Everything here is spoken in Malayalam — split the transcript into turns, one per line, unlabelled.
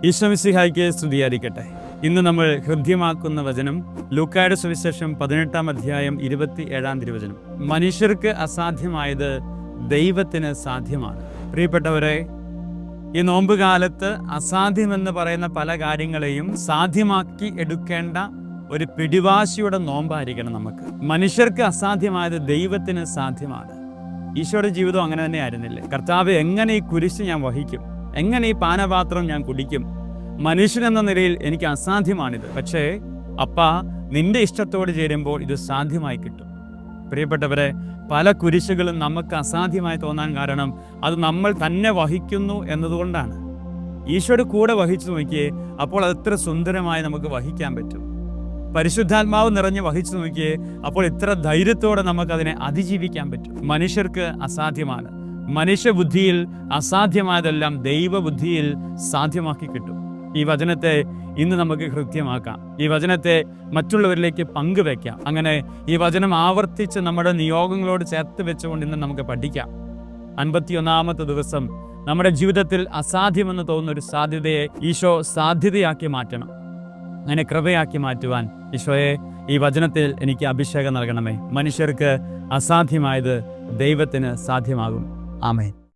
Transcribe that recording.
ഈശോ മിശിഹായ്ക്ക് സ്തുതിയായിരിക്കട്ടെ. ഇന്ന് നമ്മൾ ഹൃദ്യമാക്കുന്ന വചനം ലൂക്കായുടെ സുവിശേഷം 18-ാം അധ്യായം 27-ാം തിരുവചനം. മനുഷ്യർക്ക് അസാധ്യമായത് ദൈവത്തിന് സാധ്യമാണ്. പ്രിയപ്പെട്ടവരെ, ഈ നോമ്പ് കാലത്ത് അസാധ്യമെന്ന് പറയുന്ന പല കാര്യങ്ങളെയും സാധ്യമാക്കി എടുക്കേണ്ട ഒരു പിടിവാശിയുടെ നോമ്പായിരിക്കണം നമുക്ക്. മനുഷ്യർക്ക് അസാധ്യമായത് ദൈവത്തിന് സാധ്യമാണ്. ഈശോയുടെ ജീവിതം അങ്ങനെ തന്നെ ആയിരുന്നില്ലേ? കർത്താവ്, എങ്ങനെ ഈ കുരിശ് ഞാൻ വഹിക്കും? എങ്ങനെ ഈ പാനപാത്രം ഞാൻ കുടിക്കും? മനുഷ്യനെന്ന നിലയിൽ എനിക്ക് അസാധ്യമാണിത്. പക്ഷേ അപ്പാ, നിന്റെ ഇഷ്ടത്തോട് ചേരുമ്പോൾ ഇത് സാധ്യമായി കിട്ടും. പ്രിയപ്പെട്ടവരെ, പല കുരിശുകളും നമുക്ക് അസാധ്യമായി തോന്നാൻ കാരണം അത് നമ്മൾ തന്നെ വഹിക്കുന്നു എന്നതുകൊണ്ടാണ്. ഈശോയുടെ കൂടെ വഹിച്ചു നോക്കിയേ, അപ്പോൾ അതെത്ര സുന്ദരമായി നമുക്ക് വഹിക്കാൻ പറ്റും. പരിശുദ്ധാത്മാവ് നിറഞ്ഞ് വഹിച്ചു നോക്കിയേ, അപ്പോൾ ഇത്ര ധൈര്യത്തോടെ നമുക്കതിനെ അതിജീവിക്കാൻ പറ്റും. മനുഷ്യർക്ക് അസാധ്യമാണ്. മനുഷ്യബുദ്ധിയിൽ അസാധ്യമായതെല്ലാം ദൈവബുദ്ധിയിൽ സാധ്യമാക്കി കിട്ടും. ഈ വചനത്തെ ഇന്ന് നമുക്ക് ഹൃദ്യമാക്കാം. ഈ വചനത്തെ മറ്റുള്ളവരിലേക്ക് പങ്കുവെക്കാം. അങ്ങനെ ഈ വചനം ആവർത്തിച്ച് നമ്മുടെ നിയോഗങ്ങളോട് ചേർത്ത് വെച്ചുകൊണ്ട് ഇന്ന് നമുക്ക് പഠിക്കാം. 51-ാമത്തെ ദിവസം നമ്മുടെ ജീവിതത്തിൽ അസാധ്യമെന്ന് തോന്നുന്ന ഒരു സാധ്യതയെ ഈശോ സാധ്യതയാക്കി മാറ്റണം. അങ്ങനെ കൃപയാക്കി മാറ്റുവാൻ ഈശോയെ, ഈ വചനത്തിൽ എനിക്ക് അഭിഷേകം നൽകണമേ. മനുഷ്യർക്ക് അസാധ്യമായത് ദൈവത്തിന് സാധ്യമാകും. ആമേൻ.